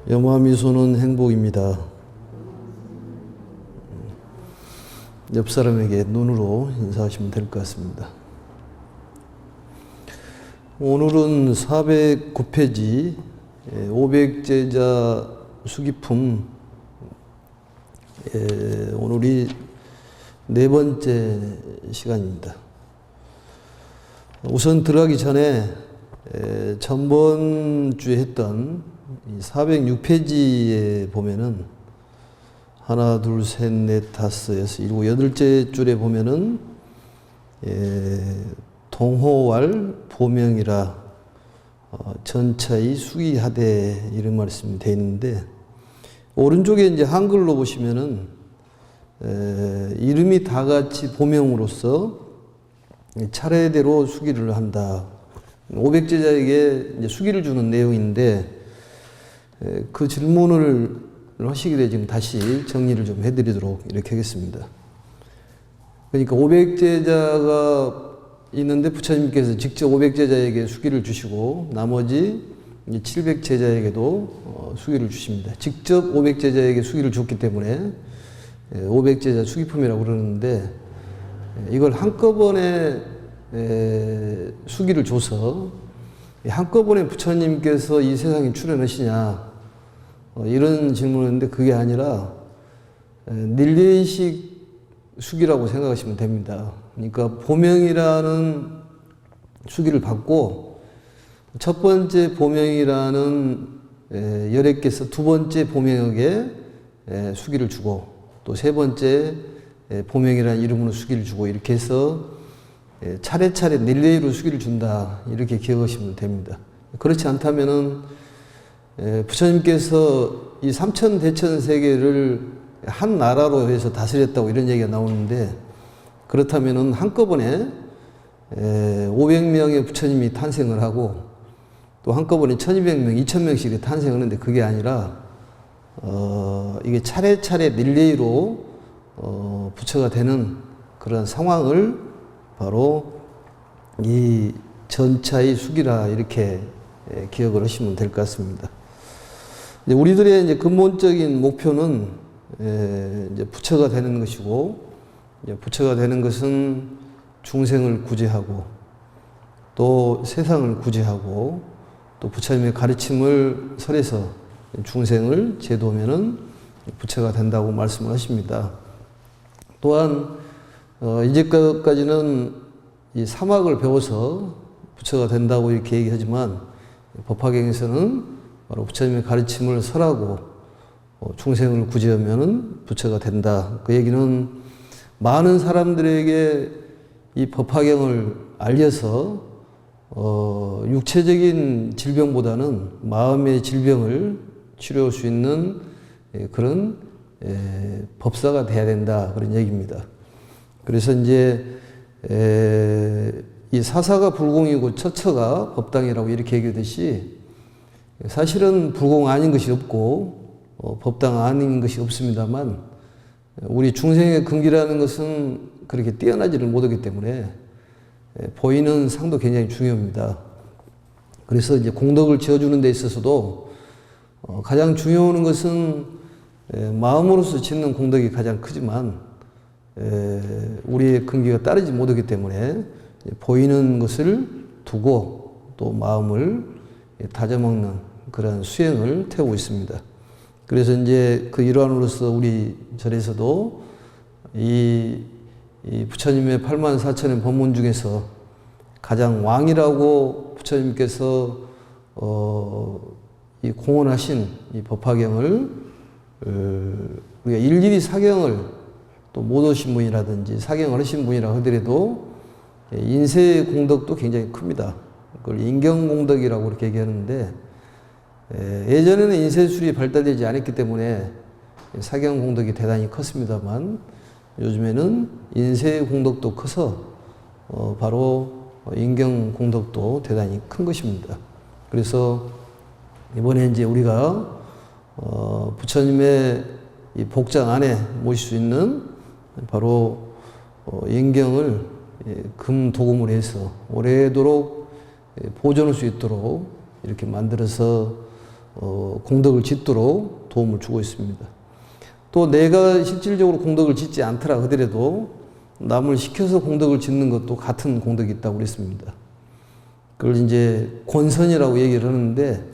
염화미소는 행복입니다. 옆 사람에게 눈으로 인사하시면 될 것 같습니다. 오늘은 409페이지 500제자 수기품 오늘이 네 번째 시간입니다. 우선 들어가기 전에 전번 주에 했던 406페이지에 보면은 하나, 둘, 셋, 넷, 다섯, 여섯, 일곱, 여덟째 줄에 보면은 동호왈 보명이라 전차의 수기하되 이런 말씀이 되어 있는데, 오른쪽에 이제 한글로 보시면은 이름이 다 같이 보명으로서 차례대로 수기를 한다. 500제자에게 이제 수기를 주는 내용인데, 그 질문을 하시기에 지금 다시 정리를 좀 해드리도록 이렇게 하겠습니다. 그러니까 500제자가 있는데 부처님께서 직접 500제자에게 수기를 주시고 나머지 700제자에게도 수기를 주십니다. 직접 500제자에게 수기를 줬기 때문에 500제자 수기품이라고 그러는데, 이걸 한꺼번에 수기를 줘서 한꺼번에 부처님께서 이 세상에 출현하시냐 이런 질문인데, 그게 아니라 릴레이식 수기라고 생각하시면 됩니다. 그러니까 보명이라는 수기를 받고 첫 번째 보명이라는 열애께서 두 번째 보명에게 수기를 주고 또 세 번째 보명이라는 이름으로 수기를 주고, 이렇게 해서 차례차례 릴레이로 수기를 준다 이렇게 기억하시면 됩니다. 그렇지 않다면은 부처님께서 이 삼천대천 세계를 한 나라로 해서 다스렸다고 이런 얘기가 나오는데, 그렇다면은 한꺼번에 500명의 부처님이 탄생을 하고 또 한꺼번에 1200명, 2000명씩이 탄생하는데, 그게 아니라 이게 차례차례 릴레이로 부처가 되는 그런 상황을 바로 이 전차의 수기라 이렇게 기억을 하시면 될 것 같습니다. 이제 우리들의 이제 근본적인 목표는 이제 부처가 되는 것이고, 이제 부처가 되는 것은 중생을 구제하고 또 세상을 구제하고 또 부처님의 가르침을 설해서 중생을 제도하면은 부처가 된다고 말씀을 하십니다. 또한 이제까지는 이 사막을 배워서 부처가 된다고 이렇게 얘기하지만, 법화경에서는 바로 부처님의 가르침을 설하고 중생을 구제하면은 부처가 된다. 그 얘기는 많은 사람들에게 이 법화경을 알려서 육체적인 질병보다는 마음의 질병을 치료할 수 있는 그런 법사가 돼야 된다, 그런 얘기입니다. 그래서 이제 이 사사가 불공이고 처처가 법당이라고 이렇게 얘기하듯이, 사실은 불공 아닌 것이 없고 법당 아닌 것이 없습니다만, 우리 중생의 근기라는 것은 그렇게 뛰어나지를 못하기 때문에 보이는 상도 굉장히 중요합니다. 그래서 이제 공덕을 지어주는 데 있어서도 가장 중요한 것은 마음으로서 짓는 공덕이 가장 크지만, 우리의 근기가 따르지 못하기 때문에 보이는 것을 두고 또 마음을 다져먹는 그런 수행을 태우고 있습니다. 그래서 이제 그 일환으로서 우리 절에서도 이 부처님의 84,000의 법문 중에서 가장 왕이라고 부처님께서 이 공언하신 이 법화경을 우리가 일일이 사경을 또 못 오신 분이라든지 사경을 하신 분이라 하더라도 인세의 공덕도 굉장히 큽니다. 그걸 인경공덕이라고 그렇게 얘기하는데, 예전에는 인쇄술이 발달되지 않았기 때문에 사경공덕이 대단히 컸습니다만, 요즘에는 인쇄공덕도 커서 바로 인경공덕도 대단히 큰 것입니다. 그래서 이번에 이제 우리가 부처님의 이 복장 안에 모실 수 있는 바로 인경을 금 도금을 해서 오래도록 보존할 수 있도록 이렇게 만들어서 공덕을 짓도록 도움을 주고 있습니다. 또 내가 실질적으로 공덕을 짓지 않더라 하더라도 남을 시켜서 공덕을 짓는 것도 같은 공덕이 있다고 그랬습니다. 그걸 이제 권선이라고 얘기를 하는데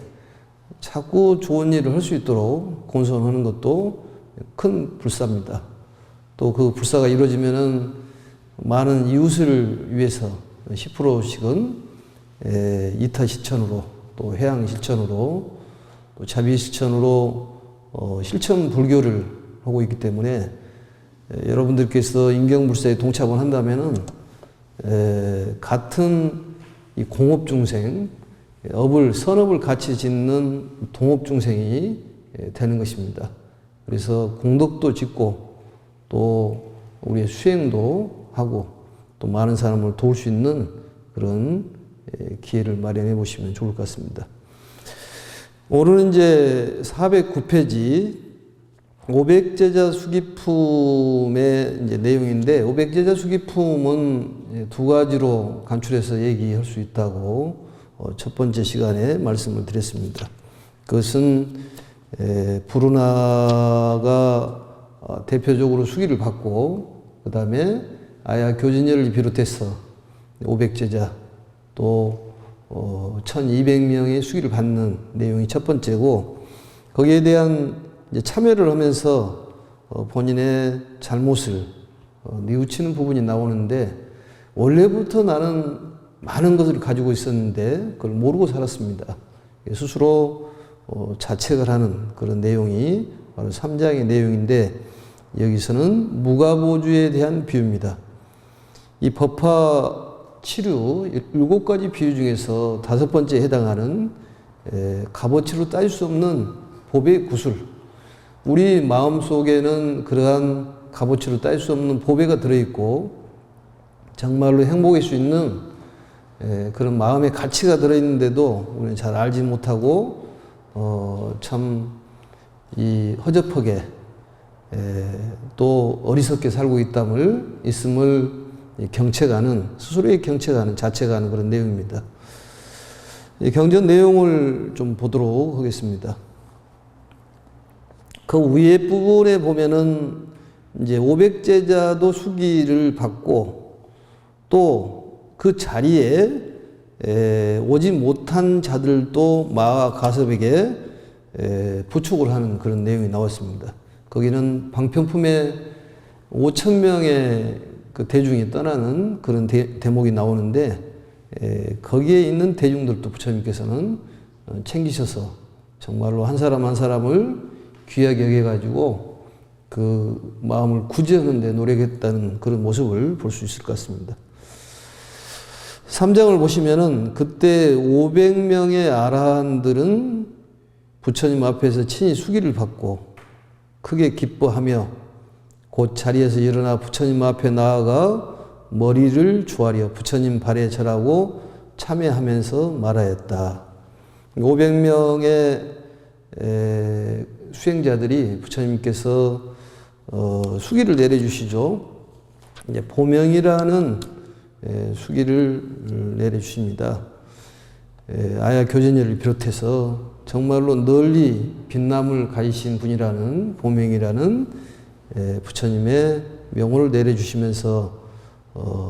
자꾸 좋은 일을 할 수 있도록 권선하는 것도 큰 불사입니다. 또 그 불사가 이루어지면은 많은 이웃을 위해서 10%씩은 이타 실천으로 또 해양 실천으로 또 자비 실천으로 실천 불교를 하고 있기 때문에 여러분들께서 인경불사에 동참을 한다면은 같은 이 공업중생, 선업을 같이 짓는 동업중생이 되는 것입니다. 그래서 공덕도 짓고 또 우리의 수행도 하고 또 많은 사람을 도울 수 있는 그런 기회를 마련해 보시면 좋을 것 같습니다. 오늘은 이제 409페이지 500제자 수기품의 이제 내용인데 500제자 수기품은 두 가지로 간추려서 얘기할 수 있다고 첫 번째 시간에 말씀을 드렸습니다. 그것은 부르나가 대표적으로 수기를 받고 그 다음에 아야 교진열을 비롯해서 500제자 또 1200명의 수기를 받는 내용이 첫 번째고 거기에 대한 이제 참여를 하면서 본인의 잘못을 뉘우치는 부분이 나오는데 원래부터 나는 많은 것을 가지고 있었는데 그걸 모르고 살았습니다. 스스로 자책을 하는 그런 내용이 바로 3장의 내용인데 여기서는 무가보주에 대한 비유입니다. 이 법화 치류 7가지 비유 중에서 5번째에 해당하는 값어치로 따질 수 없는 법의 구술, 우리 마음속에는 그러한 값어치로 따질 수 없는 보배가 들어있고 정말로 행복할 수 있는 그런 마음의 가치가 들어있는데도 우리는 잘 알지 못하고 참 이 허접하게 또 어리석게 살고 있음을 경책하는, 스스로의 경책하는, 자책하는 그런 내용입니다. 이 경전 내용을 좀 보도록 하겠습니다. 그 위에 부분에 보면은 이제 500제자도 수기를 받고 또 그 자리에 오지 못한 자들도 마하 가섭에게 부축을 하는 그런 내용이 나왔습니다. 거기는 방편품에 5,000명의 그 대중이 떠나는 그런 대목이 나오는데 거기에 있는 대중들도 부처님께서는 챙기셔서 정말로 한 사람 한 사람을 귀하게 여겨가지고 그 마음을 구제하는 데 노력했다는 그런 모습을 볼 수 있을 것 같습니다. 3장을 보시면은 그때 500명의 아라한들은 부처님 앞에서 친히 수기를 받고 크게 기뻐하며 곧 자리에서 일어나 부처님 앞에 나아가 머리를 조아려 부처님 발에 절하고 참회하면서 말하였다. 500명의 수행자들이 부처님께서 수기를 내려주시죠. 이제 보명이라는 수기를 내려주십니다. 아야 교진열을 비롯해서 정말로 널리 빛남을 가지신 분이라는 보명이라는 부처님의 명호를 내려주시면서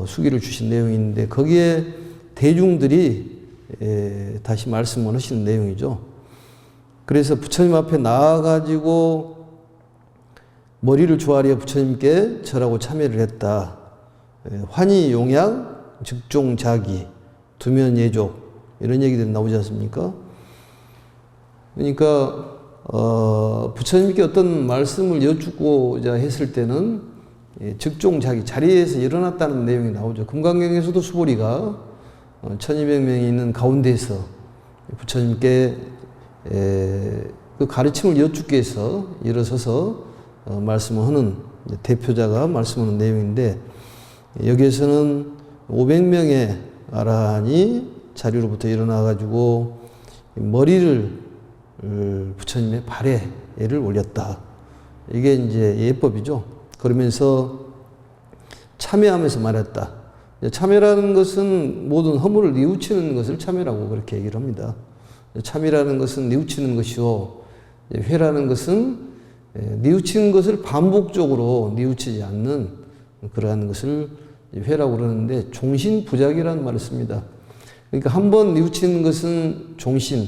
수기를 주신 내용인데 거기에 대중들이 다시 말씀을 하시는 내용이죠. 그래서 부처님 앞에 나와가지고 머리를 조아려 부처님께 절하고 참회를 했다. 환희 용약, 즉종 자기, 두면 예족 이런 얘기들이 나오지 않습니까? 그러니까 부처님께 어떤 말씀을 여쭙고자 했을 때는 즉종 자기, 자리에서 일어났다는 내용이 나오죠. 금강경에서도 수보리가 1200명이 있는 가운데에서 부처님께 그 가르침을 여쭙기 위해서 일어서서 말씀을 하는 대표자가 말씀하는 내용인데 여기에서는 500명의 아라한이 자리로부터 일어나가지고 머리를 부처님의 발에 예를 올렸다. 이게 이제 예법이죠. 그러면서 참회하면서 말했다. 참회라는 것은 모든 허물을 뉘우치는 것을 참회라고 그렇게 얘기를 합니다. 참이라는 것은 뉘우치는 것이요, 회라는 것은 뉘우친 것을 반복적으로 뉘우치지 않는 그러한 것을 회라고 그러는데, 종신부작이라는 말을 씁니다. 그러니까 한번 뉘우치는 것은 종신,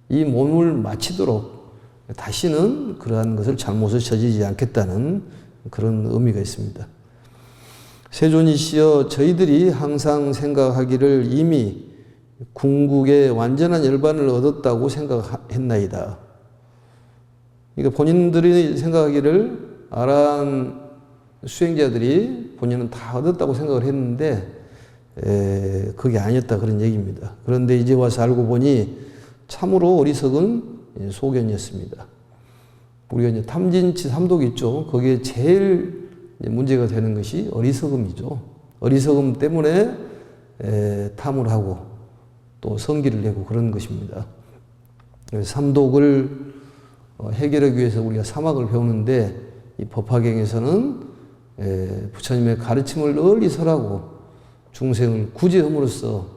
이 몸을 마치도록 다시는 그러한 것을 잘못을 저지르지 않겠다는 그런 의미가 있습니다. 세존이시여, 저희들이 항상 생각하기를 이미 궁극의 완전한 열반을 얻었다고 생각했나이다. 그러니까 본인들이 생각하기를 아란 수행자들이 본인은 다 얻었다고 생각을 했는데 그게 아니었다, 그런 얘기입니다. 그런데 이제 와서 알고 보니 참으로 어리석은 소견이었습니다. 우리가 이제 탐진치 삼독 있죠. 거기에 제일 문제가 되는 것이 어리석음이죠. 어리석음 때문에 탐을 하고 또 성기를 내고 그런 것입니다. 삼독을 해결하기 위해서 우리가 사막을 배우는데, 이 법화경에서는 부처님의 가르침을 널리 설하고 중생을 구제함으로써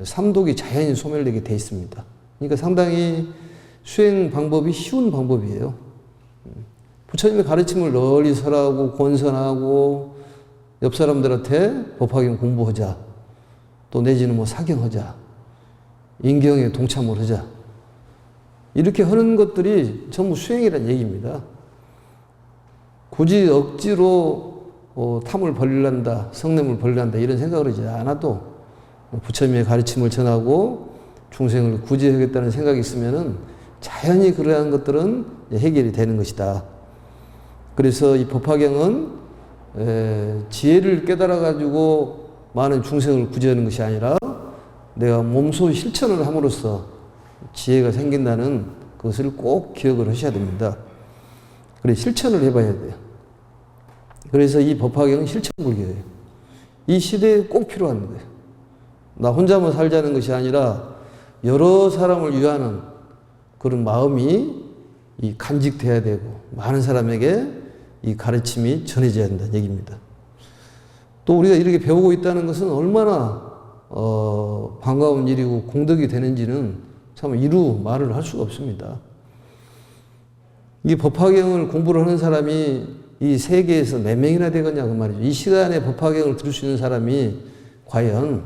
삼독이 자연히 소멸되게 돼 있습니다. 그러니까 상당히 수행 방법이 쉬운 방법이에요. 부처님의 가르침을 널리 설하고 권선하고 옆 사람들한테 법화경 공부하자, 또 내지는 뭐 사경하자, 인경에 동참을 하자, 이렇게 하는 것들이 전부 수행이라는 얘기입니다. 굳이 억지로 탐을 벌린다, 성냄을 벌린다 이런 생각을 하지 않아도 부처님의 가르침을 전하고 중생을 구제하겠다는 생각이 있으면은 자연히 그러한 것들은 해결이 되는 것이다. 그래서 이 법화경은 지혜를 깨달아 가지고 많은 중생을 구제하는 것이 아니라 내가 몸소 실천을 함으로써 지혜가 생긴다는 것을 꼭 기억을 하셔야 됩니다. 그래, 실천을 해봐야 돼요. 그래서 이 법화경은 실천불교예요. 이 시대에 꼭 필요한 거예요. 나 혼자만 살자는 것이 아니라 여러 사람을 위하는 그런 마음이 간직돼야 되고 많은 사람에게 이 가르침이 전해져야 된다는 얘기입니다. 또 우리가 이렇게 배우고 있다는 것은 얼마나 반가운 일이고 공덕이 되는지는 참 이루 말을 할 수가 없습니다. 이 법화경을 공부를 하는 사람이 이 세계에서 몇 명이나 되겠냐 그 말이죠. 이 시간에 법화경을 들을 수 있는 사람이 과연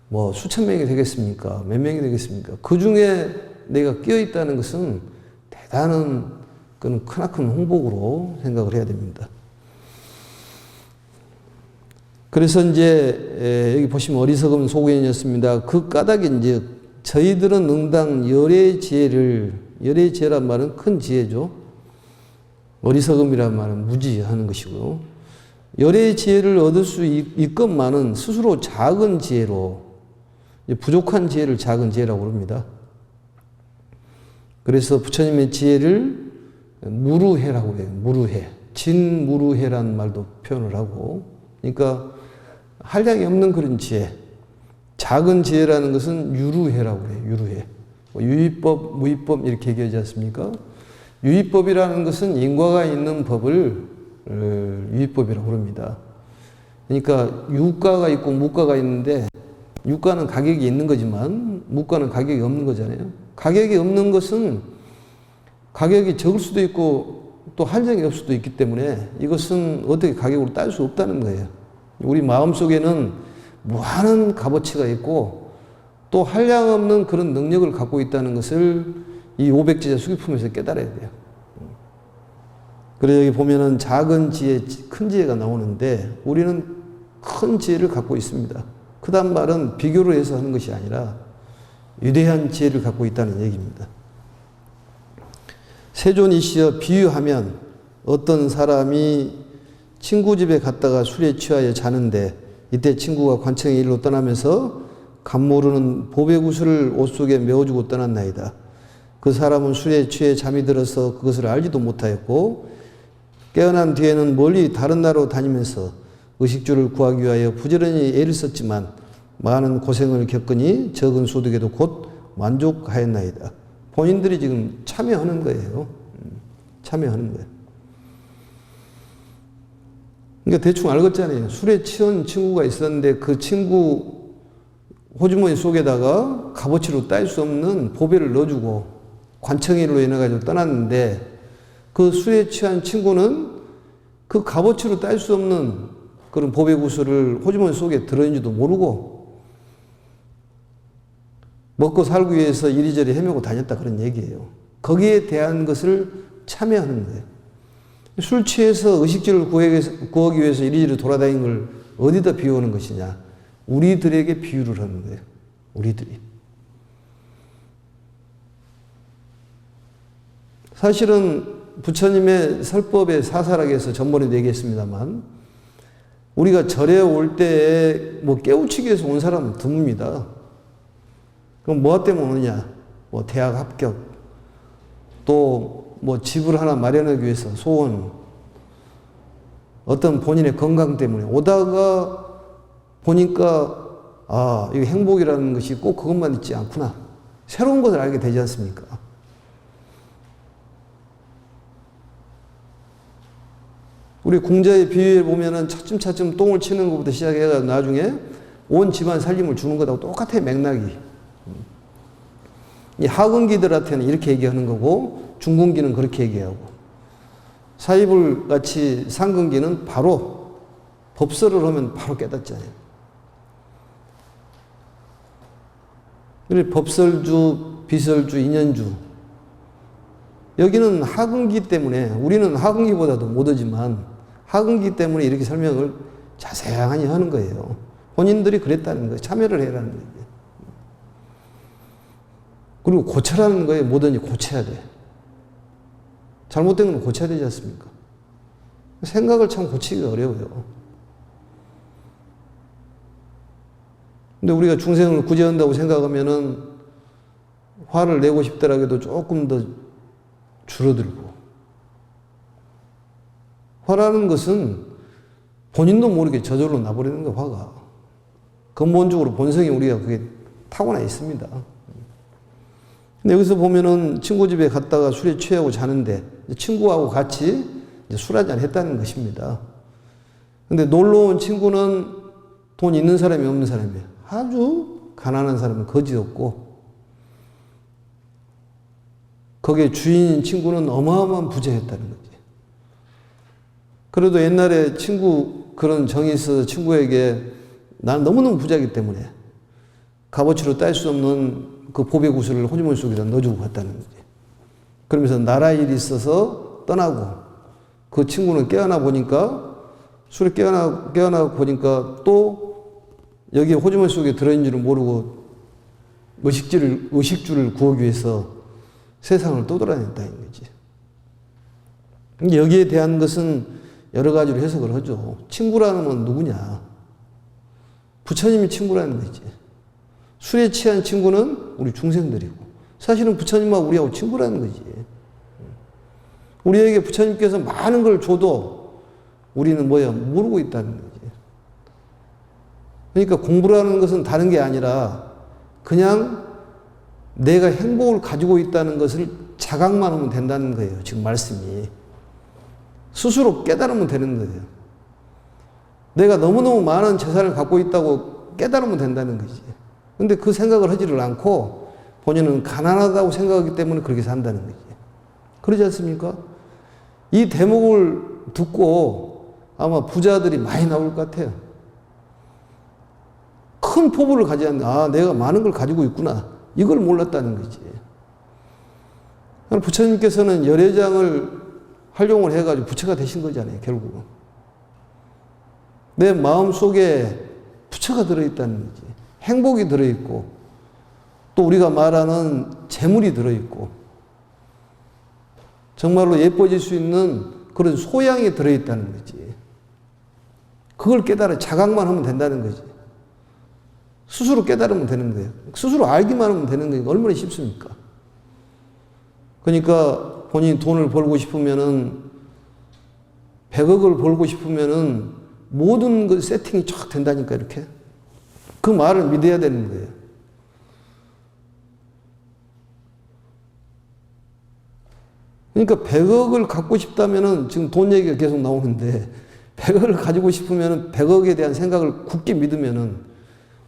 뭐 수천 명이 되겠습니까? 몇 명이 되겠습니까? 그 중에 내가 끼어 있다는 것은 대단한 그런 크나큰 홍복으로 생각을 해야 됩니다. 그래서 이제 여기 보시면 어리석은 소견이었습니다. 그 까닭이 이제 저희들은 응당 열의 지혜란 말은 큰 지혜죠. 어리석음이란 말은 무지하는 것이고요. 열의 지혜를 얻을 수 있건만은 스스로 작은 지혜로, 부족한 지혜를 작은 지혜라고 합니다. 그래서 부처님의 지혜를 무루해라고 그래요. 무루해. 진무루해라는 말도 표현을 하고, 그러니까 한량이 없는 그런 지혜. 작은 지혜라는 것은 유루해라고 그래요. 유루해. 유의법, 무의법 이렇게 얘기하지 않습니까? 유의법이라는 것은 인과가 있는 법을 유의법이라고 합니다. 그러니까 유가가 있고 무가가 있는데 유가는 가격이 있는 거지만 무가는 가격이 없는 거잖아요. 가격이 없는 것은 가격이 적을 수도 있고 또 한정이 없을 수도 있기 때문에 이것은 어떻게 가격으로 따질 수 없다는 거예요. 우리 마음속에는 무한한 값어치가 있고 또 한량없는 그런 능력을 갖고 있다는 것을 이 500제자 수기품에서 깨달아야 돼요. 그래서 여기 보면은 작은 지혜, 큰 지혜가 나오는데 우리는 큰 지혜를 갖고 있습니다. 크단 말은 비교로 해서 하는 것이 아니라 위대한 지혜를 갖고 있다는 얘기입니다. 세존이시여, 비유하면 어떤 사람이 친구 집에 갔다가 술에 취하여 자는데 이때 친구가 관청의 일로 떠나면서 간 모르는 보배구슬을 옷 속에 메어주고 떠났나이다. 그 사람은 술에 취해 잠이 들어서 그것을 알지도 못하였고 깨어난 뒤에는 멀리 다른 나라로 다니면서 의식주를 구하기 위하여 부지런히 애를 썼지만 많은 고생을 겪으니 적은 소득에도 곧 만족하였나이다. 본인들이 지금 참여하는 거예요. 참여하는 거예요. 그러니까 대충 알겠잖아요. 술에 취한 친구가 있었는데 그 친구 호주머니 속에다가 값어치로 딸 수 없는 보배를 넣어주고 관청일로 인해가지고 떠났는데 그 술에 취한 친구는 그 값어치로 딸 수 없는 그런 보배 구슬을 호주머니 속에 들어있는지도 모르고 먹고 살기 위해서 이리저리 헤매고 다녔다 그런 얘기예요. 거기에 대한 것을 참여하는 거예요. 술 취해서 의식주를 구하기 위해서 이리저리 돌아다니는 걸 어디다 비유하는 것이냐. 우리들에게 비유를 하는 거예요. 우리들이. 사실은 부처님의 설법에 사사라고 해서 전번에도 얘기했습니다만 우리가 절에 올 때에 뭐 깨우치기 위해서 온 사람은 드뭅니다. 그럼 뭐 때문에 오느냐? 뭐 대학 합격, 또 뭐 집을 하나 마련하기 위해서 소원, 어떤 본인의 건강 때문에 오다가 보니까 아, 이거 행복이라는 것이 꼭 그것만 있지 않구나. 새로운 것을 알게 되지 않습니까? 우리 공자의 비유에 보면은 차츰차츰 똥을 치는 것부터 시작해서 나중에 온 집안 살림을 주는 것하고 똑같아요, 맥락이. 이 하근기들한테는 이렇게 얘기하는 거고 중근기는 그렇게 얘기하고 사이불 같이 상근기는 바로 법설을 하면 바로 깨닫잖아요. 법설주, 비설주, 인연주 여기는 하근기 때문에 우리는 하근기보다도 못하지만 하근기 때문에 이렇게 설명을 자세하게 하는 거예요. 본인들이 그랬다는 거예요. 참여를 해라는 거예요. 그리고 고쳐라는 거에 뭐든지 고쳐야 돼. 잘못된 건 고쳐야 되지 않습니까? 생각을 참 고치기가 어려워요. 근데 우리가 중생을 구제한다고 생각하면은 화를 내고 싶더라도 해도 조금 더 줄어들고. 화라는 것은 본인도 모르게 저절로 나버리는 거야, 화가. 근본적으로 본성이 우리가 그게 타고나 있습니다. 근데 여기서 보면은 친구 집에 갔다가 술에 취하고 자는데 친구하고 같이 술 한잔 했다는 것입니다. 근데 놀러 온 친구는 돈 있는 사람이 없는 사람이에요. 아주 가난한 사람은 거지 없고 거기에 주인인 친구는 어마어마한 부자였다는 거지. 그래도 옛날에 친구 그런 정이 있어서 친구에게 나는 너무너무 부자이기 때문에 값어치로 딸 수 없는 그 보배 구슬을 호주머니 속에다 넣어주고 갔다는 거지. 그러면서 나라 일이 있어서 떠나고 그 친구는 깨어나 보니까 술에 깨어나 보니까 또 여기 호주머니 속에 들어있는 줄을 모르고 의식주를 구하기 위해서 세상을 떠돌아다녔다는 거지. 여기에 대한 것은 여러 가지로 해석을 하죠. 친구라는 건 누구냐? 부처님이 친구라는 거지. 술에 취한 친구는 우리 중생들이고 사실은 부처님하고 우리하고 친구라는 거지. 우리에게 부처님께서 많은 걸 줘도 우리는 뭐야? 모르고 있다는 거지. 그러니까 공부라는 것은 다른 게 아니라 그냥 내가 행복을 가지고 있다는 것을 자각만 하면 된다는 거예요. 지금 말씀이. 스스로 깨달으면 되는 거예요. 내가 너무너무 많은 재산을 갖고 있다고 깨달으면 된다는 거지. 근데 그 생각을 하지를 않고 본인은 가난하다고 생각하기 때문에 그렇게 산다는 거지. 그러지 않습니까? 이 대목을 듣고 아마 부자들이 많이 나올 것 같아요. 큰 포부를 가지지 않나. 내가 많은 걸 가지고 있구나. 이걸 몰랐다는 거지. 부처님께서는 열애장을 활용을 해가지고 부처가 되신 거잖아요, 결국은. 내 마음 속에 부처가 들어있다는 거지. 행복이 들어있고, 또 우리가 말하는 재물이 들어있고, 정말로 예뻐질 수 있는 그런 소양이 들어있다는 거지. 그걸 깨달아 자각만 하면 된다는 거지. 스스로 깨달으면 되는 거예요. 스스로 알기만 하면 되는 거니까 얼마나 쉽습니까? 그러니까 본인이 돈을 벌고 싶으면은 100억을 벌고 싶으면은 모든 그 세팅이 쫙 된다니까 이렇게. 그 말을 믿어야 되는 거예요. 그러니까 100억을 갖고 싶다면은 지금 돈 얘기가 계속 나오는데 100억을 가지고 싶으면은 100억에 대한 생각을 굳게 믿으면은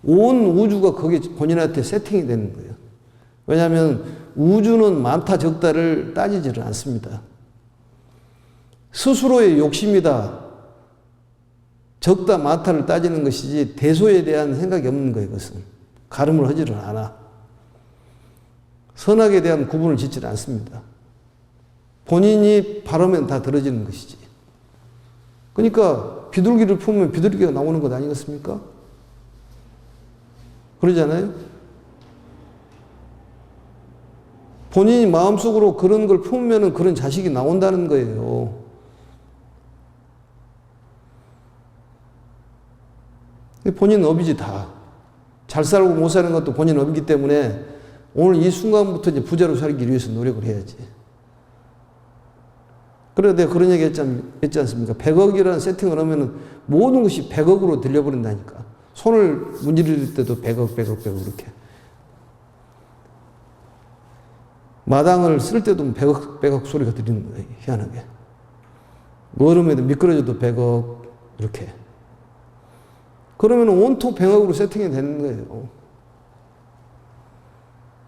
온 우주가 거기에 본인한테 세팅이 되는 거예요. 왜냐하면 우주는 많다 적다를 따지지를 않습니다. 스스로의 욕심이다 적다 많다를 따지는 것이지 대소에 대한 생각이 없는 거예요. 그것은 가름을 하지를 않아. 선악에 대한 구분을 짓지를 않습니다. 본인이 바라면 다 들어지는 것이지. 그러니까 비둘기를 품으면 비둘기가 나오는 것 아니겠습니까? 그러잖아요. 본인이 마음속으로 그런 걸 품으면 그런 자식이 나온다는 거예요. 본인 업이지 다. 잘 살고 못 사는 것도 본인 업이기 때문에 오늘 이 순간부터 이제 부자로 살기 위해서 노력을 해야지. 그래서 내가 그런 얘기 했지 않습니까? 100억이라는 세팅을 하면은 모든 것이 100억으로 들려버린다니까. 손을 문지를 때도 100억, 100억, 100억 이렇게. 마당을 쓸 때도 100억, 100억 소리가 들리는 거예요. 희한하게. 얼음에도 미끄러져도 100억 이렇게. 그러면 온통 100억으로 세팅이 되는 거예요.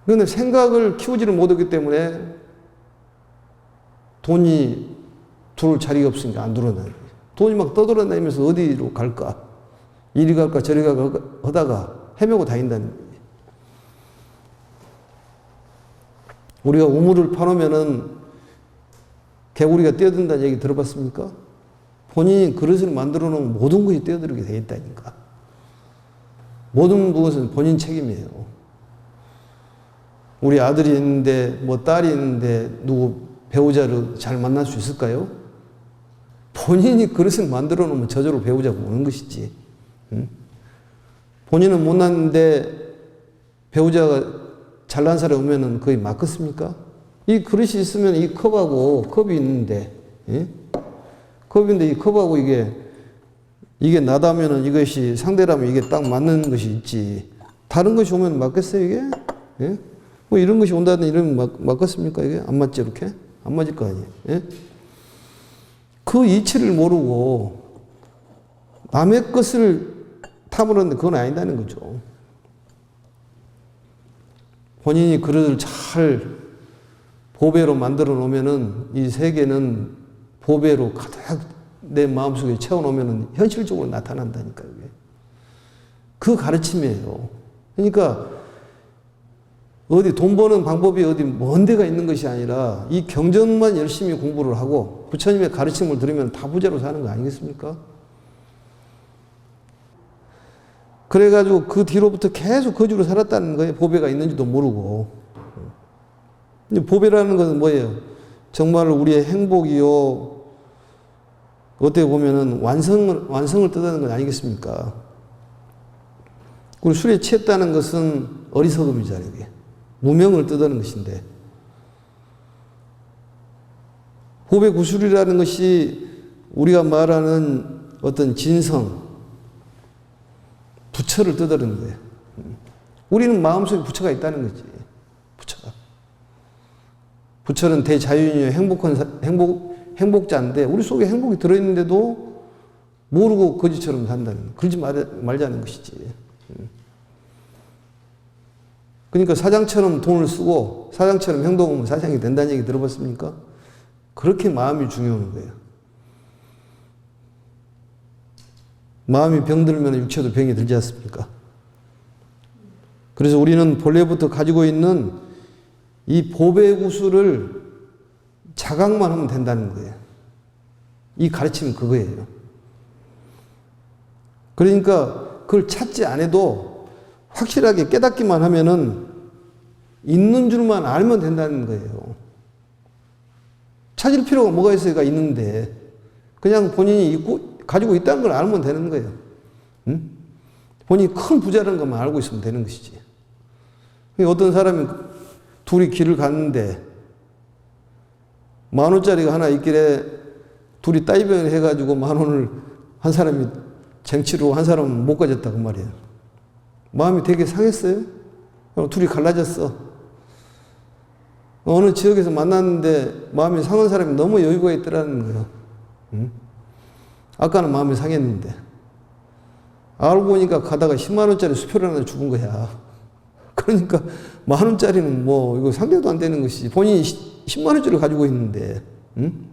그런데 생각을 키우지를 못하기 때문에 돈이 들어올 자리가 없으니까 안 들어온다는 거예요. 돈이 막 떠돌아다니면서 어디로 갈까? 이리 갈까 저리 갈까 하다가 헤매고 다닌다는 거예요. 우리가 우물을 파놓으면은 개구리가 뛰어든다는 얘기 들어봤습니까? 본인이 그릇을 만들어 놓으면 모든 것이 뛰어들게 되어 있다니까. 모든 것은 본인 책임이에요. 우리 아들이 있는데 뭐 딸이 있는데 누구 배우자를 잘 만날 수 있을까요? 본인이 그릇을 만들어 놓으면 저절로 배우자가 오는 것이지. 응? 본인은 못났는데 배우자가 잘난 사람이 오면은 거의 맞겠습니까? 이 그릇이 있으면 이 컵하고 컵이 있는데, 예? 컵인데 이 컵하고 이게 나다면은 이것이 상대라면 이게 딱 맞는 것이 있지. 다른 것이 오면 맞겠어요, 이게? 예? 뭐 이런 것이 온다든 이러면 맞겠습니까, 이게? 안 맞지, 이렇게? 안 맞을 거 아니에요. 예? 그 이치를 모르고 남의 것을 탐으려는데 그건 아니다는 거죠. 본인이 그릇을 잘 보배로 만들어 놓으면은 이 세계는 보배로 가득 내 마음속에 채워 놓으면은 현실적으로 나타난다니까요. 그 가르침이에요. 그러니까 어디 돈 버는 방법이 어디 먼 데가 있는 것이 아니라 이 경전만 열심히 공부를 하고 부처님의 가르침을 들으면 다 부자로 사는 거 아니겠습니까? 그래가지고 그 뒤로부터 계속 거주로 살았다는 거예요. 보배가 있는지도 모르고. 보배라는 것은 뭐예요? 정말 우리의 행복이요. 어떻게 보면은 완성을 뜻하는 건 아니겠습니까? 그리고 술에 취했다는 것은 어리석음이잖아요. 이게. 무명을 뜻하는 것인데. 보배 구술이라는 것이 우리가 말하는 어떤 진성, 부처를 뜻하는 거예요. 우리는 마음속에 부처가 있다는 거지. 부처가. 부처는 대자연이요 행복자인데 우리 속에 행복이 들어있는데도 모르고 거지처럼 산다는, 그러지 말자는 것이지. 그러니까 사장처럼 돈을 쓰고 사장처럼 행동하면 사장이 된다는 얘기 들어봤습니까? 그렇게 마음이 중요한 거예요. 마음이 병들면 육체도 병이 들지 않습니까? 그래서 우리는 본래부터 가지고 있는 이 보배구술을 자각만 하면 된다는 거예요. 이 가르침은 그거예요. 그러니까 그걸 찾지 않아도 확실하게 깨닫기만 하면은 있는 줄만 알면 된다는 거예요. 찾을 필요가 뭐가 있어요가 있는데 그냥 본인이 가지고 있다는 걸 알면 되는 거예요. 응? 본인이 큰 부자라는 것만 알고 있으면 되는 것이지. 어떤 사람이 둘이 길을 갔는데 10,000원짜리가 하나 있길래 둘이 따이병을 해가지고 10,000원을 한 사람이 쟁취로 한 사람은 못 가졌다고 말이에요. 마음이 되게 상했어요. 둘이 갈라졌어. 어느 지역에서 만났는데 마음이 상한 사람이 너무 여유가 있더라는 거예요. 응? 아까는 마음이 상했는데. 알고 보니까 가다가 10만 원짜리 수표를 하나 죽은 거야. 그러니까 만 원짜리는 뭐 이거 상대도 안 되는 것이지. 본인이 10만 원짜리를 가지고 있는데, 응?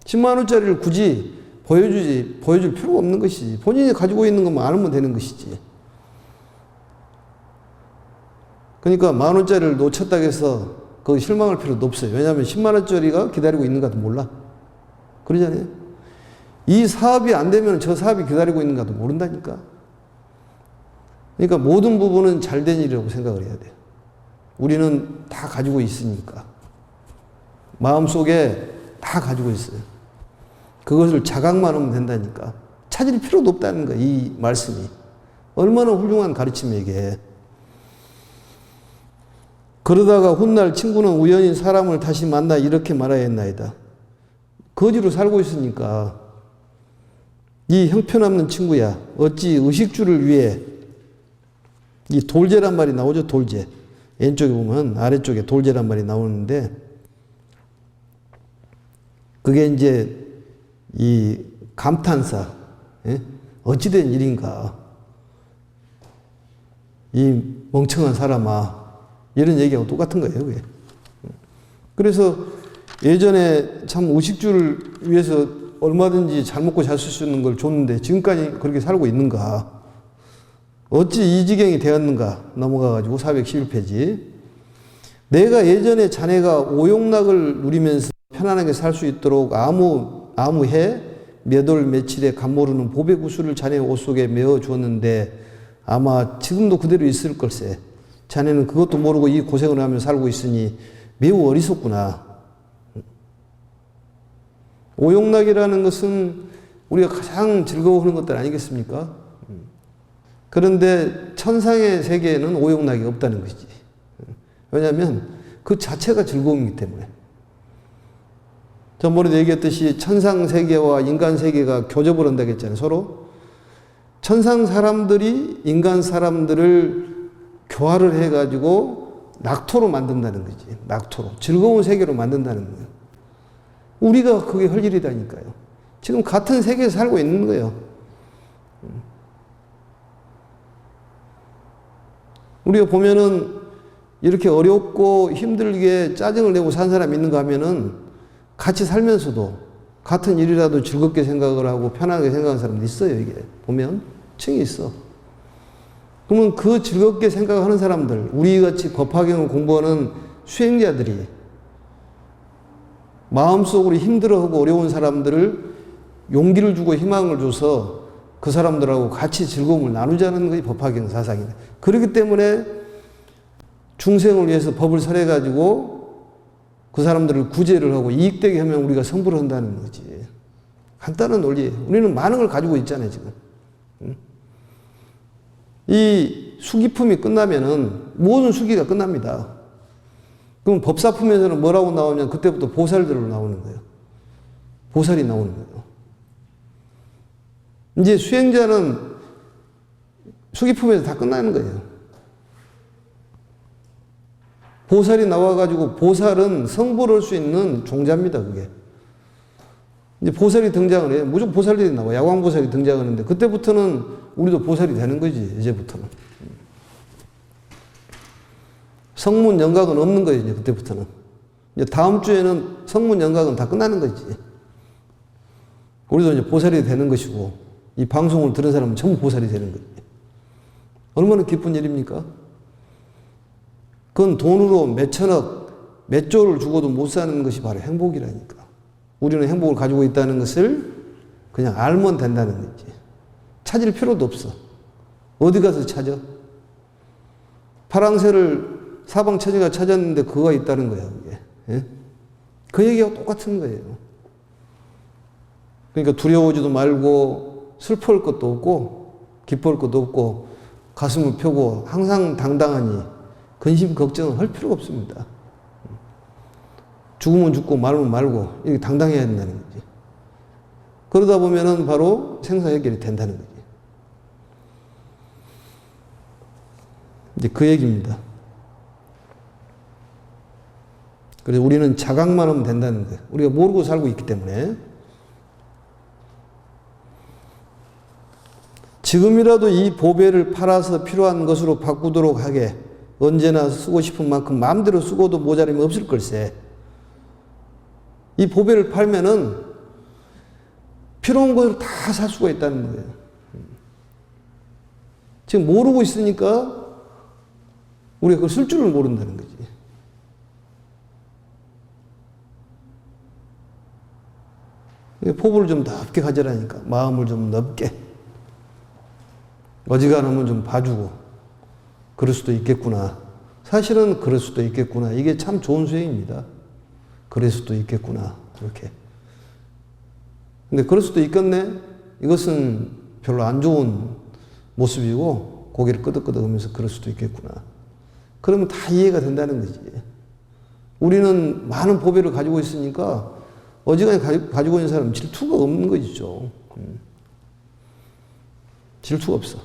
10만 원짜리를 굳이 보여줄 필요가 없는 것이지. 본인이 가지고 있는 것만 알면 되는 것이지. 그러니까 만 원짜리를 놓쳤다고 해서 거기 실망할 필요도 없어요. 왜냐하면 10만 원짜리가 기다리고 있는가도 몰라. 그러잖아요. 이 사업이 안 되면 저 사업이 기다리고 있는가도 모른다니까. 그러니까 모든 부분은 잘된 일이라고 생각을 해야 돼요. 우리는 다 가지고 있으니까. 마음속에 다 가지고 있어요. 그것을 자각만 하면 된다니까. 찾을 필요도 없다는 거야, 이 말씀이. 얼마나 훌륭한 가르침이에요, 이게. 그러다가 훗날 친구는 우연히 사람을 다시 만나 이렇게 말하야 했나이다. 거지로 살고 있으니까 이 형편없는 친구야, 어찌 의식주를 위해, 이 돌제란 말이 나오죠, 돌제. 왼쪽에 보면 아래쪽에 돌제란 말이 나오는데, 그게 이제 이 감탄사, 예? 어찌된 일인가, 이 멍청한 사람아, 이런 얘기하고 똑같은 거예요, 그게. 그래서 예전에 참 의식주를 위해서 얼마든지 잘 먹고 잘 쓸 수 있는 걸 줬는데 지금까지 그렇게 살고 있는가? 어찌 이 지경이 되었는가? 넘어가가지고 411페이지. 내가 예전에 자네가 오용락을 누리면서 편안하게 살 수 있도록 아무 해 몇 월 며칠에 감모르는 보배 구슬을 자네 옷 속에 메어 주었는데 아마 지금도 그대로 있을 걸세. 자네는 그것도 모르고 이 고생을 하며 살고 있으니 매우 어리석구나. 오용락이라는 것은 우리가 가장 즐거워하는 것들 아니겠습니까? 그런데 천상의 세계에는 오용락이 없다는 것이지. 왜냐하면 그 자체가 즐거움이기 때문에. 전번에도 얘기했듯이 천상 세계와 인간 세계가 교접을 한다고 했잖아요, 서로. 천상 사람들이 인간 사람들을 교화를 해가지고 낙토로 만든다는 거지. 낙토로. 즐거운 세계로 만든다는 거예요. 우리가 그게 할 일이다니까요. 지금 같은 세계에서 살고 있는 거예요. 우리가 보면은 이렇게 어렵고 힘들게 짜증을 내고 산 사람이 있는가 하면은 같이 살면서도 같은 일이라도 즐겁게 생각을 하고 편하게 생각하는 사람도 있어요, 이게. 보면 층이 있어. 그러면 그 즐겁게 생각하는 사람들, 우리 같이 법화경을 공부하는 수행자들이 마음속으로 힘들어하고 어려운 사람들을 용기를 주고 희망을 줘서 그 사람들하고 같이 즐거움을 나누자는 것이 법화경 사상이다. 그렇기 때문에 중생을 위해서 법을 설해가지고 그 사람들을 구제를 하고 이익되게 하면 우리가 성불을 한다는 거지. 간단한 논리예요. 우리는 많은 걸 가지고 있잖아요, 지금. 이 수기품이 끝나면은 모든 수기가 끝납니다. 그럼 법사품에서는 뭐라고 나오냐면 그때부터 보살들로 나오는 거예요. 보살이 나오는 거예요. 이제 수행자는 수기품에서 다 끝나는 거예요. 보살이 나와가지고 보살은 성불을 할 수 있는 종자입니다, 그게. 이제 보살이 등장을 해요. 무조건 보살들이 나와. 야광보살이 등장하는데 그때부터는 우리도 보살이 되는 거지, 이제부터는. 성문 영각은 없는 거예요, 이제 그때부터는. 이제 다음 주에는 성문 영각은 다 끝나는 거지. 우리도 이제 보살이 되는 것이고, 이 방송을 들은 사람은 전부 보살이 되는 거지. 얼마나 기쁜 일입니까? 그건 돈으로 몇 천억, 몇 조를 주고도 못 사는 것이 바로 행복이라니까. 우리는 행복을 가지고 있다는 것을 그냥 알면 된다는 거지. 찾을 필요도 없어. 어디 가서 찾아? 파랑새를 사방천지가 찾았는데 그거가 있다는 거야, 그게. 예? 그 얘기하고 똑같은 거예요. 그러니까 두려워하지도 말고 슬퍼할 것도 없고 기뻐할 것도 없고 가슴을 펴고 항상 당당하니 근심 걱정을 할 필요가 없습니다. 죽으면 죽고 말면 말고 이렇게 당당해야 된다는 거지. 그러다 보면은 바로 생사 해결이 된다는 거지. 이제 그 얘기입니다. 그래서 우리는 자각만 하면 된다는 거예요. 우리가 모르고 살고 있기 때문에. 지금이라도 이 보배를 팔아서 필요한 것으로 바꾸도록 하게. 언제나 쓰고 싶은 만큼 마음대로 쓰고도 모자림이 없을 걸세. 이 보배를 팔면은 필요한 것을 다 살 수가 있다는 거예요. 지금 모르고 있으니까 우리가 그걸 쓸 줄을 모른다는 거지. 포부를 좀 넓게 가져라니까. 마음을 좀 넓게. 어지간하면 좀 봐주고. 그럴 수도 있겠구나. 사실은 그럴 수도 있겠구나. 이게 참 좋은 수행입니다. 그럴 수도 있겠구나. 이렇게. 근데 그럴 수도 있겠네? 이것은 별로 안 좋은 모습이고, 고개를 끄덕끄덕 하면서 그럴 수도 있겠구나. 그러면 다 이해가 된다는 거지. 우리는 많은 보배를 가지고 있으니까 어지간히 가지고 있는 사람은 질투가 없는 거죠. 질투가 없어.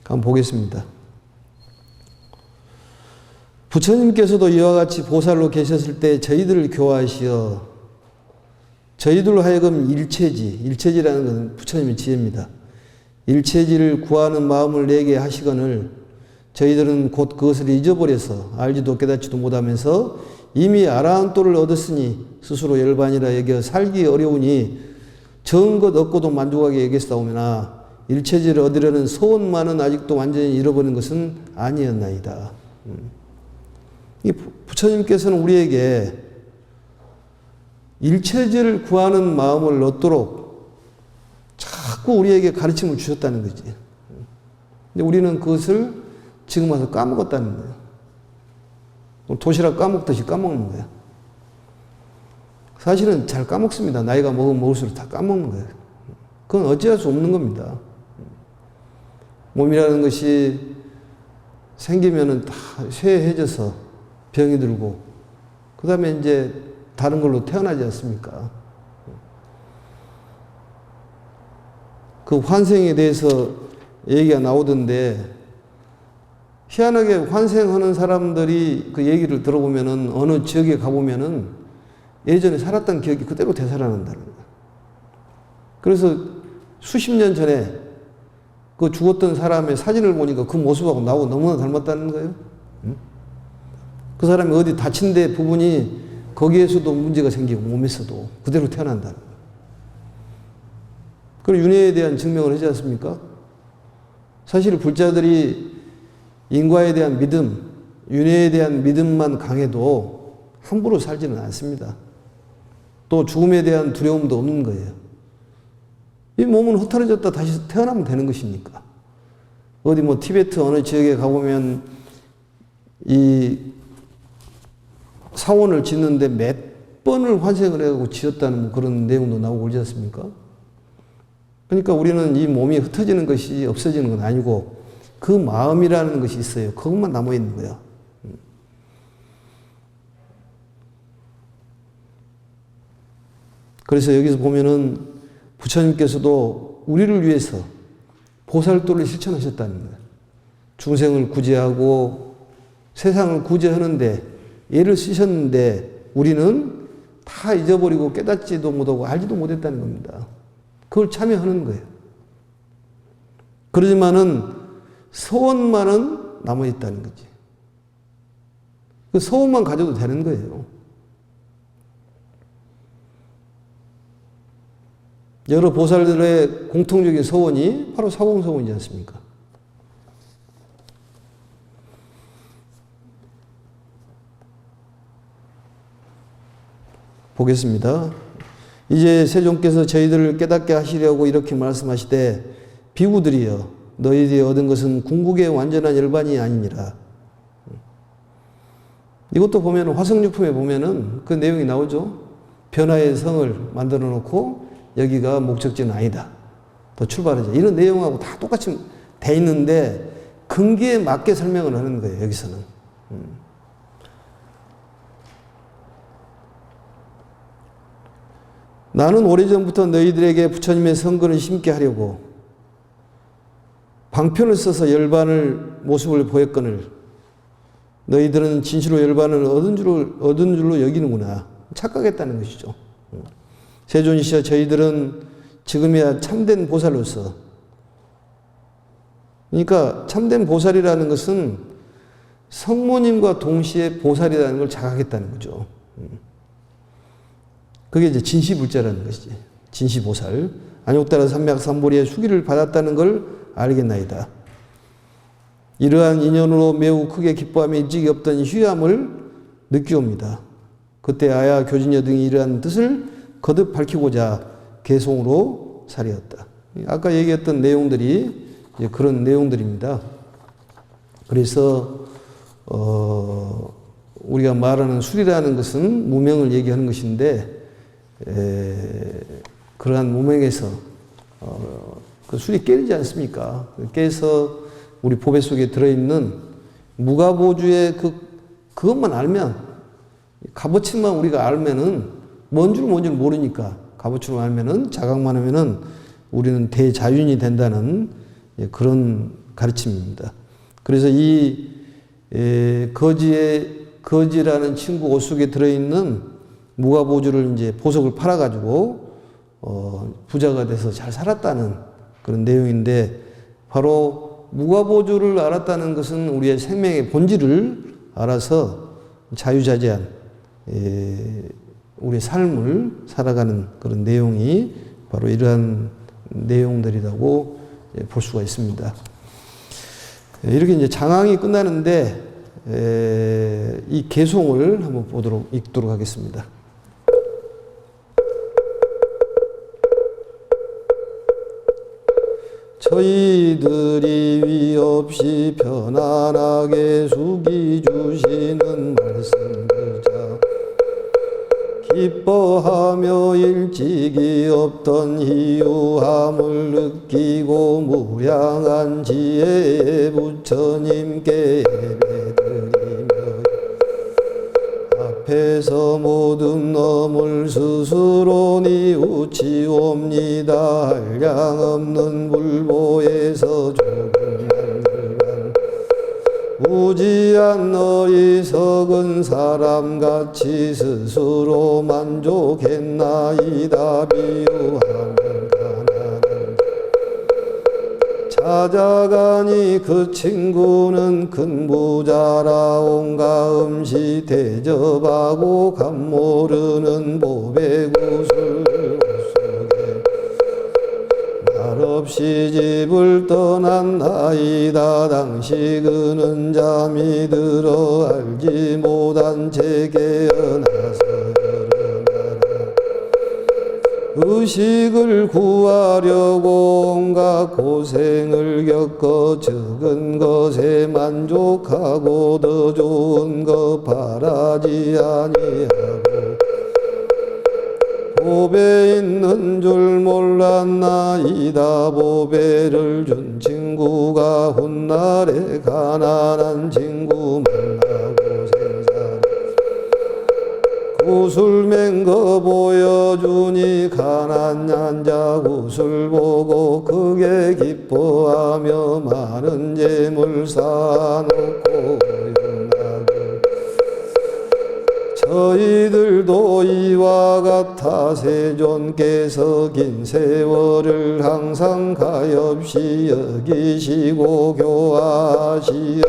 한번 보겠습니다. 부처님께서도 이와 같이 보살로 계셨을 때 저희들을 교화하시어 저희들로 하여금 일체지라는 것은 부처님의 지혜입니다. 일체지를 구하는 마음을 내게 하시거늘 저희들은 곧 그것을 잊어버려서 알지도 깨닫지도 못하면서 이미 아라한토를 얻었으니 스스로 열반이라 여겨 살기 어려우니 적은 것 얻고도 만족하게 여겼사오매나 일체지를 얻으려는 소원만은 아직도 완전히 잃어버린 것은 아니었나이다. 이 부처님께서는 우리에게 일체지를 구하는 마음을 얻도록 자꾸 우리에게 가르침을 주셨다는 거지. 근데 우리는 그것을 지금 와서 까먹었다는 거예요. 도시락 까먹듯이 까먹는 거예요. 사실은 잘 까먹습니다. 나이가 먹으면 먹을수록 다 까먹는 거예요. 그건 어찌할 수 없는 겁니다. 몸이라는 것이 생기면은 다 쇠해져서 병이 들고, 그 다음에 이제 다른 걸로 태어나지 않습니까? 그 환생에 대해서 얘기가 나오던데, 희한하게 환생하는 사람들이 그 얘기를 들어보면은 어느 지역에 가보면은 예전에 살았던 기억이 그대로 되살아난다는 거예요. 그래서 수십 년 전에 그 죽었던 사람의 사진을 보니까 그 모습하고 나하고 너무나 닮았다는 거예요. 그 사람이 어디 다친 데 부분이 거기에서도 문제가 생기고 몸에서도 그대로 태어난다는 거예요. 그리고 윤회에 대한 증명을 하지 않습니까? 사실 불자들이 인과에 대한 믿음, 윤회에 대한 믿음만 강해도 함부로 살지는 않습니다. 또 죽음에 대한 두려움도 없는 거예요. 이 몸은 흩어져졌다 다시 태어나면 되는 것이니까. 어디 뭐 티베트 어느 지역에 가보면 이 사원을 짓는데 몇 번을 환생을 해가지고 지었다는 그런 내용도 나오고 그러지 않습니까? 그러니까 우리는 이 몸이 흩어지는 것이 없어지는 건 아니고 그 마음이라는 것이 있어요. 그것만 남아있는 거야. 그래서 여기서 보면은 부처님께서도 우리를 위해서 보살도를 실천하셨다는 거예요. 중생을 구제하고 세상을 구제하는데 애를 쓰셨는데 우리는 다 잊어버리고 깨닫지도 못하고 알지도 못했다는 겁니다. 그걸 참여하는 거예요. 그러지만은 소원만은 남아있다는 거지. 그 소원만 가져도 되는 거예요. 여러 보살들의 공통적인 소원이 바로 사공소원이지 않습니까? 보겠습니다. 이제 세존께서 저희들을 깨닫게 하시려고 이렇게 말씀하시되 비구들이여 너희들이 얻은 것은 궁극의 완전한 열반이 아니니라. 이것도 보면 화성육품에 보면은 그 내용이 나오죠. 변화의 성을 만들어 놓고 여기가 목적지는 아니다. 더 출발하자. 이런 내용하고 다 똑같이 돼 있는데 근기에 맞게 설명을 하는 거예요. 여기서는. 나는 오래전부터 너희들에게 부처님의 성근을 심게 하려고 방편을 써서 열반을 모습을 보였거늘 너희들은 진실로 열반을 얻은 줄로 여기는구나. 착각했다는 것이죠. 세존이시여 저희들은 지금이야 참된 보살로서 그러니까 참된 보살이라는 것은 성모님과 동시에 보살이라는 걸 자각했다는 거죠. 그게 이제 진시불자라는 것이지. 진시보살. 안욕따라 삼맥삼보리의 수기를 받았다는 걸 알겠나이다. 이러한 인연으로 매우 크게 기뻐하며 일찍이 없던 희함을 느끼옵니다. 그때 아야 교진여 등이 이러한 뜻을 거듭 밝히고자 개송으로 사리었다. 아까 얘기했던 내용들이 이제 그런 내용들입니다. 그래서 우리가 말하는 술이라는 것은 무명을 얘기하는 것인데 그러한 무명에서 그 술이 깨지지 않습니까? 깨서 우리 보배 속에 들어있는 무가보주의 그것만 알면, 값어치만 우리가 알면은 뭔지를 모르니까 값어치를 알면은 자각만 하면은 우리는 대자윤이 된다는 그런 가르침입니다. 그래서 이 거지라는 친구 옷 속에 들어있는 무가보주를 이제 보석을 팔아가지고 부자가 돼서 잘 살았다는 그런 내용인데, 바로 무가보주를 알았다는 것은 우리의 생명의 본질을 알아서 자유자재한 우리의 삶을 살아가는 그런 내용이 바로 이러한 내용들이라고 볼 수가 있습니다. 이렇게 이제 장항이 끝나는데 이 개송을 한번 읽도록 하겠습니다. 저희들이 위없이 편안하게 숙이 주시는 말씀들자 기뻐하며 일찍이 없던 희유함을 느끼고 무량한 지혜의 부처님께 예배드리며 앞에서 모든 넘을 스스로 뉘우치옵니다. 한량없는 불보에서 조금만 무지한 어리석은 사람같이 스스로 만족했나이다. 비유하면 가난한 찾아가니 그 친구는 큰 부자라 온갖 음식 대접하고 감모르는 보배구슬 속에 말없이 집을 떠났나이다. 당시 그는 잠이 들어 알지 못한 채 깨어나서 의식을 구하려고 온갖 고생을 겪어 적은 것에 만족하고 더 좋은 것 바라지 아니하고 보배 있는 줄 몰랐나이다. 보배를 준 친구가 훗날에 가난한 친구 만나고 생사 구슬 맨 거 보여주니 가난한 자 구슬 보고 크게 기뻐하며 많은 재물 쌓아놓고 연락을 저희들도 이와 같아 세존께서 긴 세월을 항상 가엾이 여기시고 교화하시어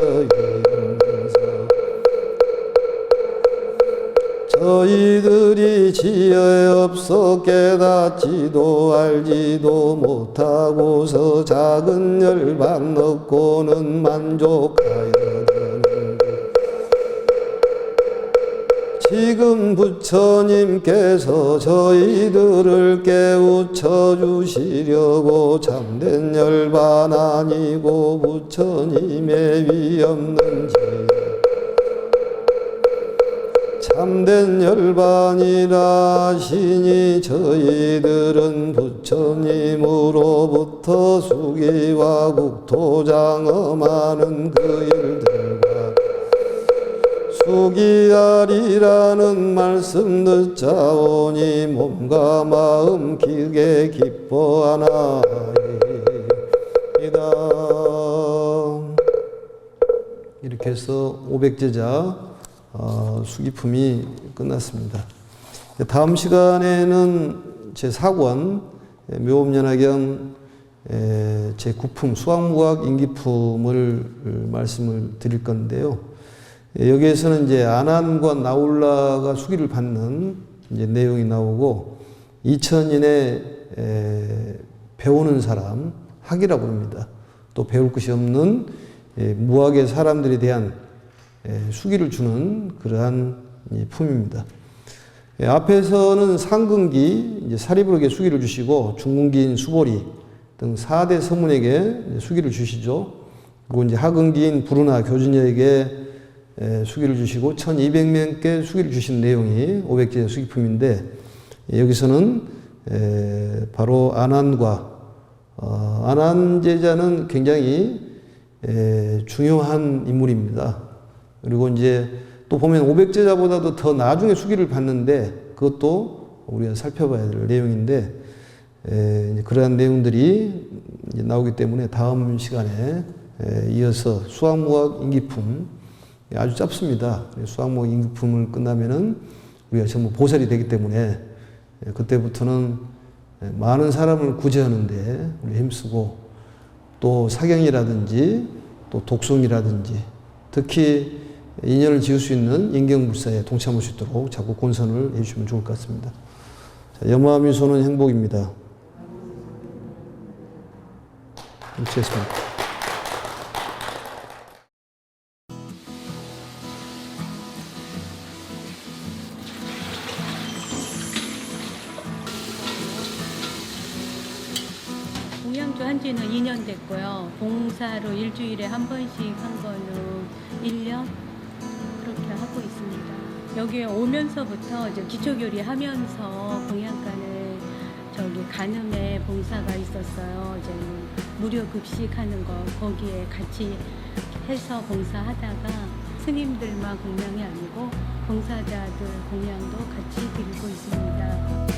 저희들이 지혜 없어 깨닫지도 알지도 못하고서 작은 열반 얻고는 만족하여 드는데 지금 부처님께서 저희들을 깨우쳐 주시려고 참된 열반 아니고 부처님의 위 없는 지혜 참된 열반이라 하시니 저희들은 부처님으로부터 수기와 국토장엄하는 그 일들과 수기하리라는 말씀 듣자오니 몸과 마음 크게 기뻐하나이다. 이렇게 해서 500제자 수기품이 끝났습니다. 다음 시간에는 제4권 묘업연화경 제 구품 수학무학 인기품을 말씀을 드릴 건데요. 여기에서는 이제 아난과 나울라가 수기를 받는 이제 내용이 나오고 2000년에 배우는 사람 학이라고 합니다. 또 배울 것이 없는 무학의 사람들에 대한 수기를 주는 그러한 품입니다. 앞에서는 상근기 이제 사리불에게 수기를 주시고 중근기인 수보리 등 4대 서문에게 수기를 주시죠. 그리고 이제 하근기인 부르나 교주녀에게 수기를 주시고 1200명께 수기를 주신 내용이 500제 수기품인데 여기서는 바로 아난과 아난 제자는 굉장히 중요한 인물입니다. 그리고 이제 또 보면 500제자보다도 더 나중에 수기를 받는데 그것도 우리가 살펴봐야 될 내용인데 그러한 내용들이 이제 나오기 때문에 다음 시간에 이어서 수학무학 인기품 아주 짧습니다. 수학무학 인기품을 끝나면은 우리가 전부 보살이 되기 때문에 그때부터는 많은 사람을 구제하는데 우리 힘쓰고 또 사경이라든지 또 독송이라든지 특히 인연을 지을 수 있는 인경불사에 동참할 수 있도록 자꾸 권선을 해주시면 좋을 것 같습니다. 자, 염화미소는 행복입니다. 감사했습니다. 공양주 한 지는 2년 됐고요. 봉사로 일주일에 한 번씩 한 거는 1년 그렇게 하고 있습니다. 여기에 오면서부터 이제 기초교리 하면서 공양간에 저기 간음에 봉사가 있었어요. 이제 무료 급식하는 거 거기에 같이 해서 봉사하다가 스님들만 공양이 아니고 봉사자들 공양도 같이 드리고 있습니다.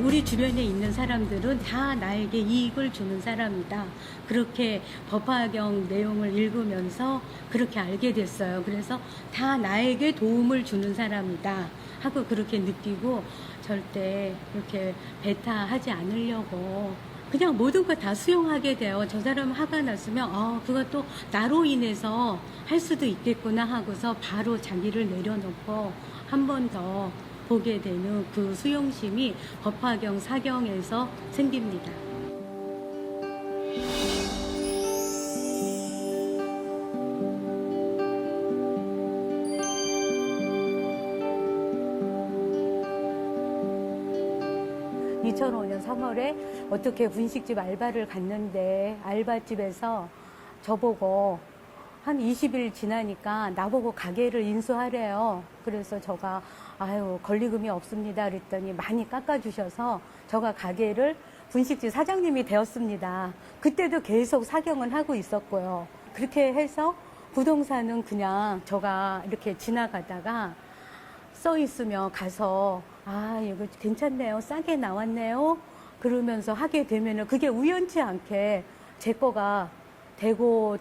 우리 주변에 있는 사람들은 다 나에게 이익을 주는 사람이다. 그렇게 법화경 내용을 읽으면서 그렇게 알게 됐어요. 그래서 다 나에게 도움을 주는 사람이다 하고 그렇게 느끼고 절대 이렇게 배타하지 않으려고 그냥 모든 걸 다 수용하게 돼요. 저 사람 화가 났으면 그것도 나로 인해서 할 수도 있겠구나 하고서 바로 자기를 내려놓고 한 번 더 보게 되는 그 수용심이 법화경 사경에서 생깁니다. (2005년 3월에) 어떻게 분식집 알바를 갔는데 알바집에서 저보고 한 20일 지나니까 나보고 가게를 인수하래요. 그래서 저가 권리금이 없습니다 그랬더니 많이 깎아주셔서 저가 가게를 분식집 사장님이 되었습니다. 그때도 계속 사경은 하고 있었고요. 그렇게 해서 부동산은 그냥 저가 이렇게 지나가다가 써 있으면 가서 이거 괜찮네요, 싸게 나왔네요 그러면서 하게 되면은 그게 우연치 않게 제 거가 되고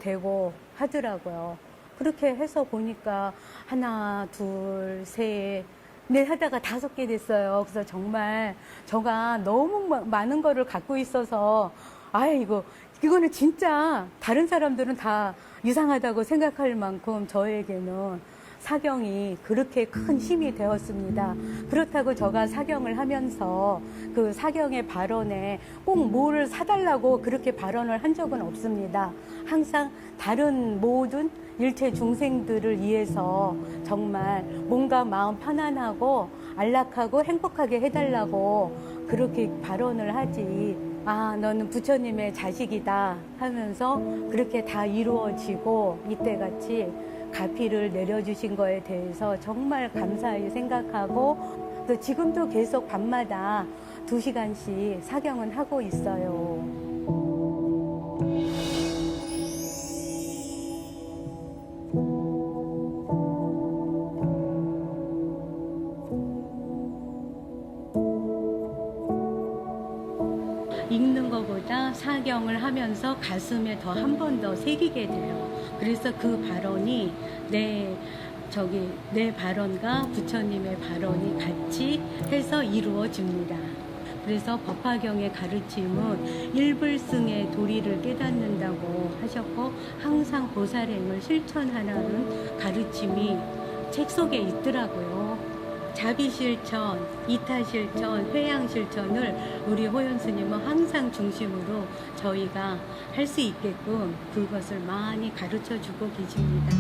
하더라고요. 그렇게 해서 보니까 하나, 둘, 셋, 넷 하다가 5개 됐어요. 그래서 정말 저가 너무 많은 거를 갖고 있어서 이거는 진짜 다른 사람들은 다 이상하다고 생각할 만큼 저에게는 사경이 그렇게 큰 힘이 되었습니다. 그렇다고 제가 사경을 하면서 그 사경의 발언에 꼭 뭐를 사달라고 그렇게 발언을 한 적은 없습니다. 항상 다른 모든 일체 중생들을 위해서 정말 몸과 마음 편안하고 안락하고 행복하게 해달라고 그렇게 발언을 하지, 너는 부처님의 자식이다 하면서 그렇게 다 이루어지고 이때같이 가피를 내려주신 거에 대해서 정말 감사히 생각하고 또 지금도 계속 밤마다 2시간씩 사경은 하고 있어요. 읽는 것보다 사경을 하면서 가슴에 더 한 번 더 새기게 돼요. 그래서 그 발언이 내 발언과 부처님의 발언이 같이 해서 이루어집니다. 그래서 법화경의 가르침은 일불승의 도리를 깨닫는다고 하셨고 항상 보살행을 실천하라는 가르침이 책 속에 있더라고요. 자비실천, 이타실천, 회양실천을 우리 호연 스님은 항상 중심으로 저희가 할 수 있게끔 그것을 많이 가르쳐 주고 계십니다.